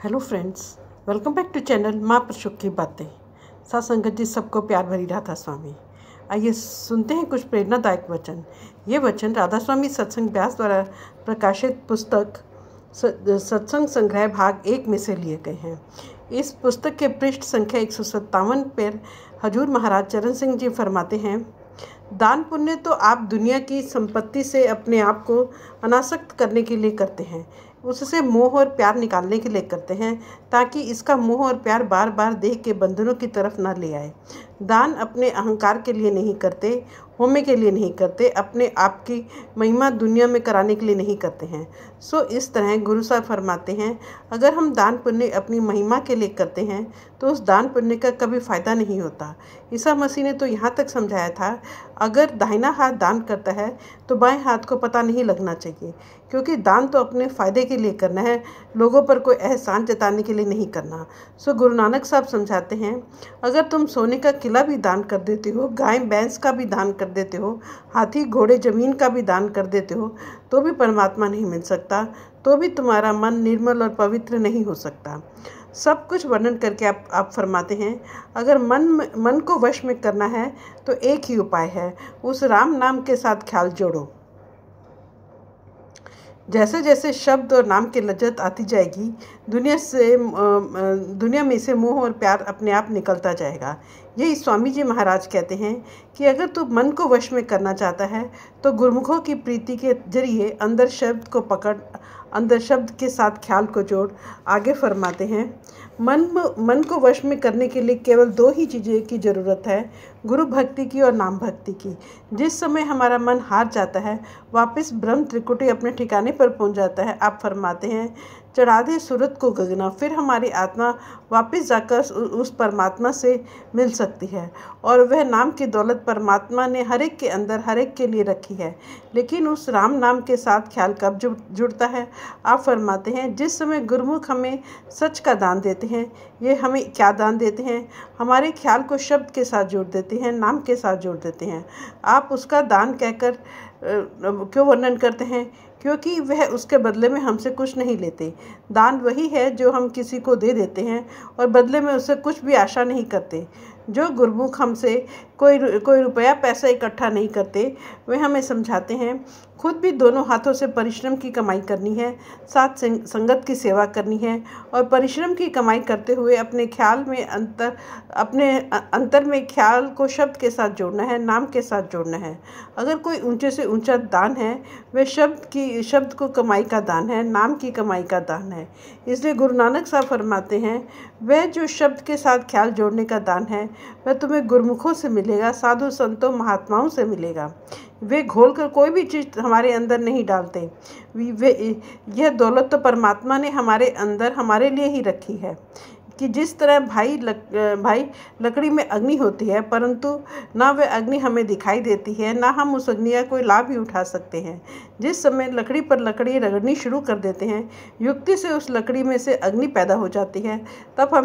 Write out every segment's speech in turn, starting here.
Hello friends, welcome back to channel माँ प्रशुक की बातें। साथ संगत जी, सबको प्यार भरी राधा स्वामी। आइए सुनते हैं कुछ प्रेरणादायक वचन। ये वचन राधा स्वामी सत्संग व्यास द्वारा प्रकाशित पुस्तक सत्संग संग्रह भाग 1 में से लिए गए हैं। इस पुस्तक के पृष्ठ संख्या 157 पर हजूर महाराज चरण सिंह जी फरमाते हैं, दान पुण्य तो आप दुनिया की संपत्ति से अपने आप को अनासक्त करने के लिए करते हैं, उससे मोह और प्यार निकालने के लिए करते हैं, ताकि इसका मोह और प्यार बार बार देह के बंधनों की तरफ न ले आए। दान अपने अहंकार के लिए नहीं करते, होमे के लिए नहीं करते, अपने आप की महिमा दुनिया में कराने के लिए नहीं करते हैं। सो इस तरह गुरु साहब फरमाते हैं, अगर हम दान पुण्य अपनी महिमा के लिए करते हैं तो उस दान पुण्य का कभी फ़ायदा नहीं होता। ईसा मसीह ने तो यहाँ तक समझाया था, अगर दाहिना हाथ दान करता है तो बाएं हाथ को पता नहीं लगना चाहिए, क्योंकि दान तो अपने फ़ायदे के लिए करना है, लोगों पर कोई एहसान जताने के लिए नहीं करना। सो गुरु नानक साहब समझाते हैं, अगर तुम सोने का किला भी दान कर देते हो, गाय भैंस का भी दान कर देते हो, हाथी घोड़े ज़मीन का भी दान कर देते हो, तो भी परमात्मा नहीं मिल सकता, तो भी तुम्हारा मन निर्मल और पवित्र नहीं हो सकता। सब कुछ वर्णन करके आप फरमाते हैं, अगर मन को वश में करना है तो एक ही उपाय है, उस राम नाम के साथ ख्याल जोड़ो। जैसे जैसे शब्द और नाम की लज्जत आती जाएगी, दुनिया में से मोह और प्यार अपने आप निकलता जाएगा। यही स्वामी जी महाराज कहते हैं कि अगर तू मन को वश में करना चाहता है तो गुरुमुखों की प्रीति के जरिए अंदर शब्द को पकड़, अंदर शब्द के साथ ख्याल को जोड़। आगे फरमाते हैं, मन को वश में करने के लिए केवल 2 ही चीज़ें की ज़रूरत है, गुरु भक्ति की और नाम भक्ति की। जिस समय हमारा मन हार जाता है, वापस ब्रह्म त्रिकुटी अपने ठिकाने पर पहुंच जाता है, आप फरमाते हैं, चढ़ा दे सूरत को गगना, फिर हमारी आत्मा वापस जाकर उस परमात्मा से मिल सकती है। और वह नाम की दौलत परमात्मा ने हर एक के अंदर हर एक के लिए रखी है। लेकिन उस राम नाम के साथ ख्याल कब जुड़ता है? आप फरमाते हैं, जिस समय गुरुमुख हमें सच का दान देते हैं। ये हमें क्या दान देते हैं? हमारे ख्याल को शब्द के साथ जोड़ देते हैं, नाम के साथ जोड़ देते हैं। आप उसका दान कहकर क्यों वर्णन करते हैं? क्योंकि वह उसके बदले में हमसे कुछ नहीं लेते। दान वही है जो हम किसी को दे देते हैं और बदले में उससे कुछ भी आशा नहीं करते। जो गुरुमुख हमसे कोई रुपया पैसा इकट्ठा नहीं करते, वे हमें समझाते हैं, खुद भी दोनों हाथों से परिश्रम की कमाई करनी है, साथ संगत की सेवा करनी है, और परिश्रम की कमाई करते हुए अपने अंतर में ख्याल को शब्द के साथ जोड़ना है, नाम के साथ जोड़ना है। अगर कोई ऊंचे से ऊंचा दान है, वह शब्द को कमाई का दान है, नाम की कमाई का दान है। इसलिए गुरु नानक साहब फरमाते हैं, वह जो शब्द के साथ ख्याल जोड़ने का दान है, वह तुम्हें गुरुमुखों से मिलेगा, साधु संतों महात्माओं से मिलेगा। वे घोल कर कोई भी चीज़ हमारे अंदर नहीं डालते। यह दौलत तो परमात्मा ने हमारे अंदर हमारे लिए ही रखी है। कि जिस तरह भाई लकड़ी में अग्नि होती है, परंतु ना वह अग्नि हमें दिखाई देती है, ना हम उस अग्नि का कोई लाभ ही उठा सकते हैं। जिस समय लकड़ी पर लकड़ी रगड़नी शुरू कर देते हैं, युक्ति से उस लकड़ी में से अग्नि पैदा हो जाती है, तब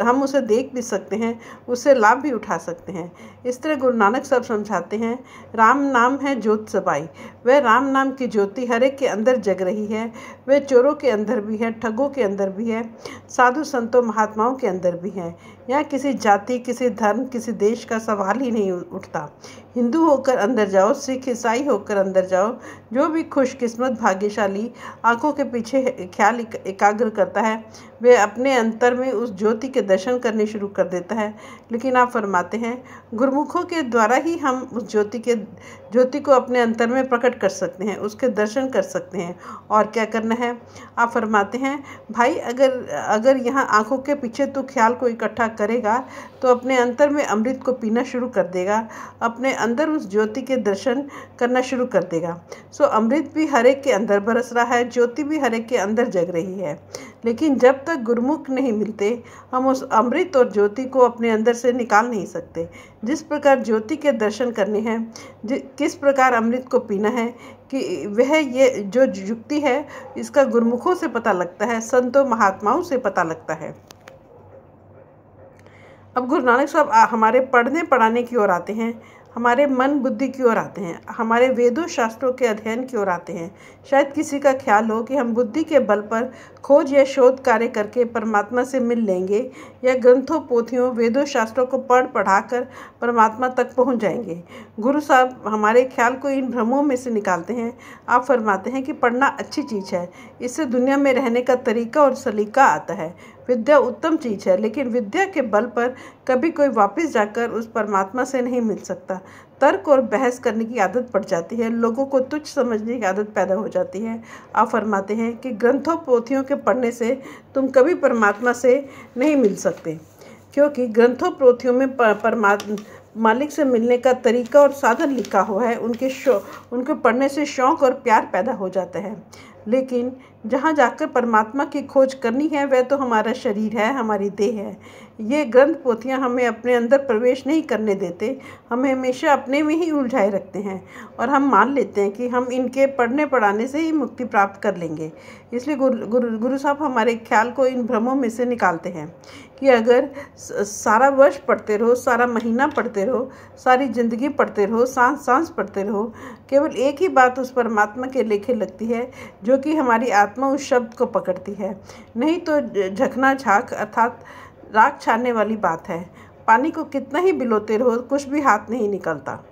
हम उसे देख भी सकते हैं, उससे लाभ भी उठा सकते हैं। इस तरह गुरु नानक साहब समझाते हैं, राम नाम है ज्योत समाई। वह राम नाम की ज्योति हर एक के अंदर जग रही है। वह चोरों के अंदर भी है, ठगों के अंदर भी है, साधु संतों महात्माओं के अंदर भी है। यहाँ किसी जाति, किसी धर्म, किसी देश का सवाल ही नहीं उठता। हिंदू होकर अंदर जाओ, सिख ईसाई होकर अंदर जाओ, जो भी खुशकिस्मत भाग्यशाली आंखों के पीछे ख्याल एकाग्र करता है, वे अपने अंतर में उस ज्योति के दर्शन करने शुरू कर देता है। लेकिन आप फरमाते हैं, गुरुमुखों के द्वारा ही हम उस ज्योति को अपने अंतर में प्रकट कर सकते हैं, उसके दर्शन कर सकते हैं। और क्या करना है? आप फरमाते हैं, भाई अगर यहाँ आंखों के पीछे तू ख्याल को इकट्ठा करेगा तो अपने अंतर में अमृत को पीना शुरू कर देगा, अपने अंदर उस ज्योति के दर्शन करना शुरू कर देगा। सो अमृत भी हर एक के अंदर बरस रहा है, ज्योति भी हर एक के अंदर जग रही है। लेकिन जब तक गुरुमुख नहीं मिलते, हम उस अमृत और ज्योति को अपने अंदर से निकाल नहीं सकते। जिस प्रकार ज्योति के दर्शन करने हैं, किस प्रकार अमृत को पीना है, कि वह ये जो युक्ति है, इसका गुरुमुखों से पता लगता है, संतों महात्माओं से पता लगता है। अब गुरु नानक साहब हमारे पढ़ने पढ़ाने की ओर आते हैं। हमारे मन बुद्धि की ओर आते हैं, हमारे वेदों शास्त्रों के अध्ययन की ओर आते हैं। शायद किसी का ख्याल हो कि हम बुद्धि के बल पर खोज या शोध कार्य करके परमात्मा से मिल लेंगे या ग्रंथों पोथियों वेदों शास्त्रों को पढ़ाकर परमात्मा तक पहुंच जाएंगे। गुरु साहब हमारे ख्याल को इन भ्रमों में से निकालते हैं। आप फरमाते हैं कि पढ़ना अच्छी चीज़ है, इससे दुनिया में रहने का तरीका और सलीका आता है। विद्या उत्तम चीज़ है, लेकिन विद्या के बल पर कभी कोई वापस जाकर उस परमात्मा से नहीं मिल सकता। तर्क और बहस करने की आदत पड़ जाती है, लोगों को तुच्छ समझने की आदत पैदा हो जाती है। आप फरमाते हैं कि ग्रंथों पोथियों के पढ़ने से तुम कभी परमात्मा से नहीं मिल सकते, क्योंकि ग्रंथों पोथियों में परमात्मा मालिक से मिलने का तरीका और साधन लिखा हुआ है। उनके पढ़ने से शौक़ और प्यार पैदा हो जाता है। लेकिन जहाँ जाकर परमात्मा की खोज करनी है वह तो हमारा शरीर है, हमारी देह है। ये ग्रंथ पोथियाँ हमें अपने अंदर प्रवेश नहीं करने देते, हमें हमेशा अपने में ही उलझाए रखते हैं और हम मान लेते हैं कि हम इनके पढ़ने पढ़ाने से ही मुक्ति प्राप्त कर लेंगे। इसलिए गुरु साहब हमारे ख्याल को इन भ्रमों में से निकालते हैं कि अगर सारा वर्ष पढ़ते रहो, सारा महीना पढ़ते रहो, सारी ज़िंदगी पढ़ते रहो, सांस पढ़ते रहो, केवल एक ही बात उस परमात्मा के लेखे लगती है जो कि हमारी आत्मा उस शब्द को पकड़ती है। नहीं तो झकना झाक अर्थात राख छानने वाली बात है। पानी को कितना ही बिलोते रहो, कुछ भी हाथ नहीं निकलता।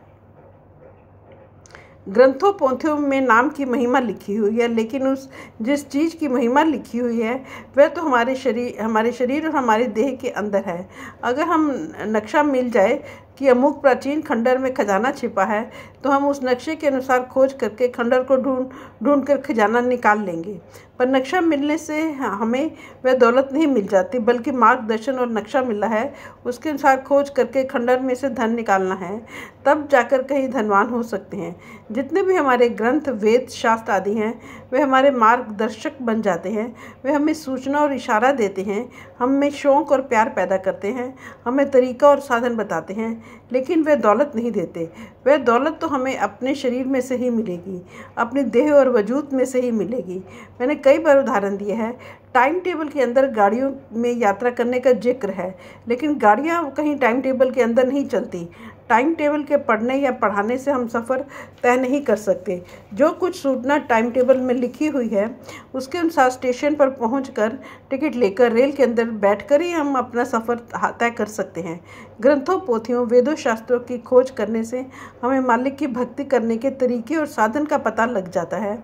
ग्रंथों पोथियों में नाम की महिमा लिखी हुई है, लेकिन जिस चीज़ की महिमा लिखी हुई है वह तो हमारे शरीर और हमारे देह के अंदर है। अगर हम नक्शा मिल जाए कि अमुक प्राचीन खंडर में खजाना छिपा है, तो हम उस नक्शे के अनुसार खोज करके खंडर को ढूंढ कर खजाना निकाल लेंगे। पर नक्शा मिलने से हमें वह दौलत नहीं मिल जाती, बल्कि मार्गदर्शन और नक्शा मिला है, उसके अनुसार खोज करके खंडर में से धन निकालना है, तब जाकर कहीं धनवान हो सकते हैं। जितने भी हमारे ग्रंथ वेद शास्त्र आदि हैं वे हमारे मार्गदर्शक बन जाते हैं। वे हमें सूचना और इशारा देते हैं, हमें शौक़ और प्यार पैदा करते हैं, हमें तरीका और साधन बताते हैं, लेकिन वे दौलत नहीं देते। वह दौलत तो हमें अपने शरीर में से ही मिलेगी, अपने देह और वजूद में से ही मिलेगी। मैंने कई बार उदाहरण दिए हैं। टाइम टेबल के अंदर गाड़ियों में यात्रा करने का जिक्र है, लेकिन गाड़ियाँ कहीं टाइम टेबल के अंदर नहीं चलती। टाइम टेबल के पढ़ने या पढ़ाने से हम सफ़र तय नहीं कर सकते। जो कुछ सूचना टाइम टेबल में लिखी हुई है उसके अनुसार स्टेशन पर पहुंचकर टिकट लेकर रेल के अंदर बैठकर ही हम अपना सफ़र तय कर सकते हैं। ग्रंथों पोथियों वेदों शास्त्रों की खोज करने से हमें मालिक की भक्ति करने के तरीके और साधन का पता लग जाता है,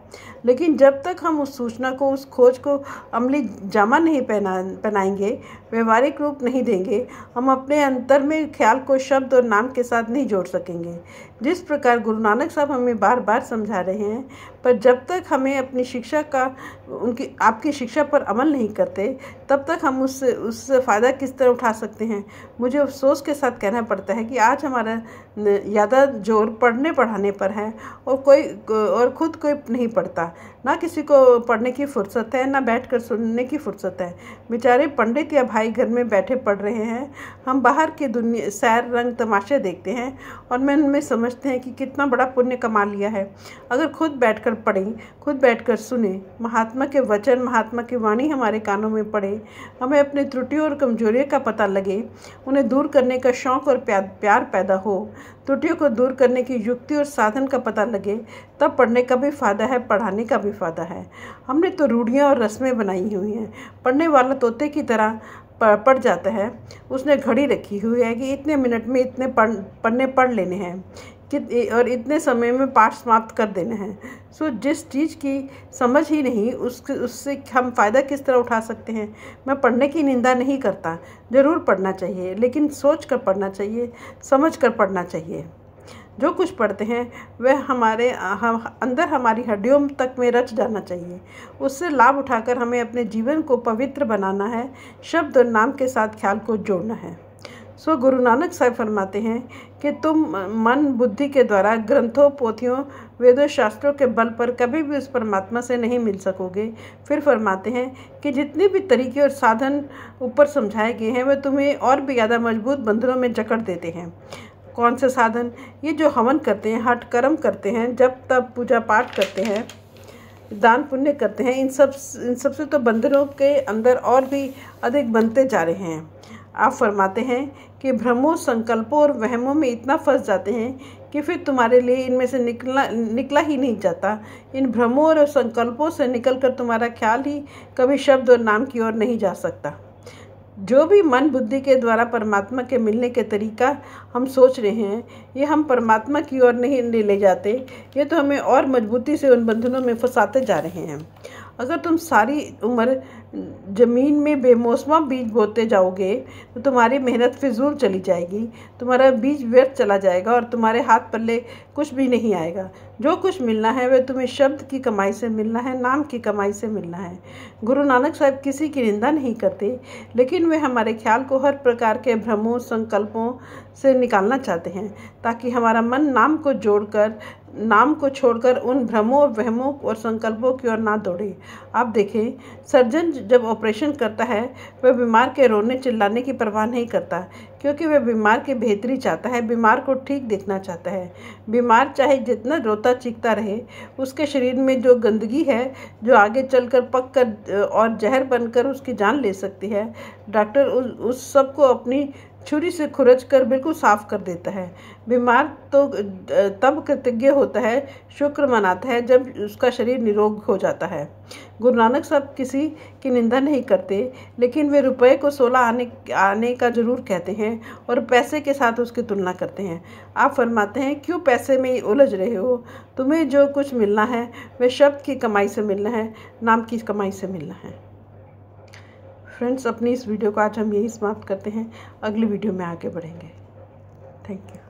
लेकिन जब तक हम उस सूचना को, उस खोज को अमली जामा नहीं पहनाएंगे, व्यवहारिक रूप नहीं देंगे, हम अपने अंतर में ख्याल को शब्द और नाम के साथ नहीं जोड़ सकेंगे। जिस प्रकार गुरु नानक साहब हमें बार बार समझा रहे हैं, पर जब तक हमें अपनी शिक्षा का आपकी शिक्षा पर अमल नहीं करते, तब तक हम उससे फ़ायदा किस तरह उठा सकते हैं। मुझे अफसोस के साथ कहना पड़ता है कि आज हमारा ज़्यादा जोर पढ़ने पढ़ाने पर है और खुद कोई नहीं पढ़ता। ना किसी को पढ़ने की फुर्सत है, ना बैठकर सुनने की फुर्सत है। बेचारे पंडित या भाई घर में बैठे पढ़ रहे हैं, हम बाहर की दुनिया सैर रंग तमाशे देखते हैं और मन में समझते हैं कि कितना बड़ा पुण्य कमा लिया है। अगर खुद बैठकर पढ़ें, खुद बैठकर सुने, महात्मा के वचन, महात्मा की वाणी हमारे कानों में पड़े, हमें अपनी त्रुटियों और कमजोरियों का पता लगे, उन्हें दूर करने का शौक़ और प्यार पैदा हो, त्रुटियों को दूर करने की युक्ति और साधन का पता लगे, तब पढ़ने का भी फ़ायदा है, पढ़ाने का भी फ़ायदा है। हमने तो रूढ़ियाँ और रस्में बनाई हुई हैं। पढ़ने वाला तोते की तरह पढ़ जाता है। उसने घड़ी रखी हुई है कि इतने मिनट में इतने पढ़ने पढ़ लेने हैं और इतने समय में पाठ समाप्त कर देने हैं। सो जिस चीज़ की समझ ही नहीं, उससे हम फ़ायदा किस तरह उठा सकते हैं। मैं पढ़ने की निंदा नहीं करता, ज़रूर पढ़ना चाहिए, लेकिन सोच कर पढ़ना चाहिए, समझ कर पढ़ना चाहिए। जो कुछ पढ़ते हैं वह हमारे अंदर हमारी हड्डियों तक में रच जाना चाहिए। उससे लाभ उठाकर हमें अपने जीवन को पवित्र बनाना है, शब्द और नाम के साथ ख्याल को जोड़ना है। सो गुरु नानक साहब फरमाते हैं कि तुम मन बुद्धि के द्वारा ग्रंथों पोथियों वेदों शास्त्रों के बल पर कभी भी उस परमात्मा से नहीं मिल सकोगे। फिर फरमाते हैं कि जितने भी तरीके और साधन ऊपर समझाए गए हैं वह तुम्हें और भी ज़्यादा मजबूत बंधनों में जकड़ देते हैं। कौन से साधन? ये जो हवन करते हैं, हठ कर्म करते हैं, जब तब पूजा पाठ करते हैं, दान पुण्य करते हैं, इन सब से तो बंधनों के अंदर और भी अधिक बनते जा रहे हैं। आप फरमाते हैं कि भ्रमों, संकल्पों और वहमों में इतना फंस जाते हैं कि फिर तुम्हारे लिए इनमें से निकला ही नहीं जाता। इन भ्रमों और संकल्पों से निकलकर तुम्हारा ख्याल ही कभी शब्द और नाम की ओर नहीं जा सकता। जो भी मन बुद्धि के द्वारा परमात्मा के मिलने के तरीका हम सोच रहे हैं, ये हम परमात्मा की ओर नहीं ले जाते, ये तो हमें और मजबूती से उन बंधनों में फंसाते जा रहे हैं। अगर तुम सारी उम्र ज़मीन में बेमौसमा बीज बोते जाओगे तो तुम्हारी मेहनत फिजूल चली जाएगी, तुम्हारा बीज व्यर्थ चला जाएगा और तुम्हारे हाथ पल्ले कुछ भी नहीं आएगा। जो कुछ मिलना है वह तुम्हें शब्द की कमाई से मिलना है, नाम की कमाई से मिलना है। गुरु नानक साहब किसी की निंदा नहीं करते, लेकिन वे हमारे ख्याल को हर प्रकार के भ्रमों, संकल्पों से निकालना चाहते हैं, ताकि हमारा मन नाम को छोड़कर उन भ्रमों, वहमों और संकल्पों की ओर ना दौड़े। आप देखें, सर्जन जब ऑपरेशन करता है वह बीमार के रोने चिल्लाने की परवाह नहीं करता, क्योंकि वह बीमार की बेहतरी चाहता है, बीमार को ठीक देखना चाहता है। बीमार चाहे जितना रोता चीखता रहे, उसके शरीर में जो गंदगी है जो आगे चलकर पक कर और जहर बनकर उसकी जान ले सकती है, डॉक्टर उस सब को अपनी छुरी से खुरच कर बिल्कुल साफ कर देता है। बीमार तो तब कृतज्ञ होता है, शुक्र मनाता है जब उसका शरीर निरोग हो जाता है। गुरु नानक साहब किसी की निंदा नहीं करते, लेकिन वे रुपए को 16 आने का जरूर कहते हैं और पैसे के साथ उसकी तुलना करते हैं। आप फरमाते हैं, क्यों पैसे में उलझ रहे हो? तुम्हें जो कुछ मिलना है वह शब्द की कमाई से मिलना है, नाम की कमाई से मिलना है। फ्रेंड्स, अपनी इस वीडियो को आज हम यही समाप्त करते हैं। अगली वीडियो में आगे बढ़ेंगे। Thank you.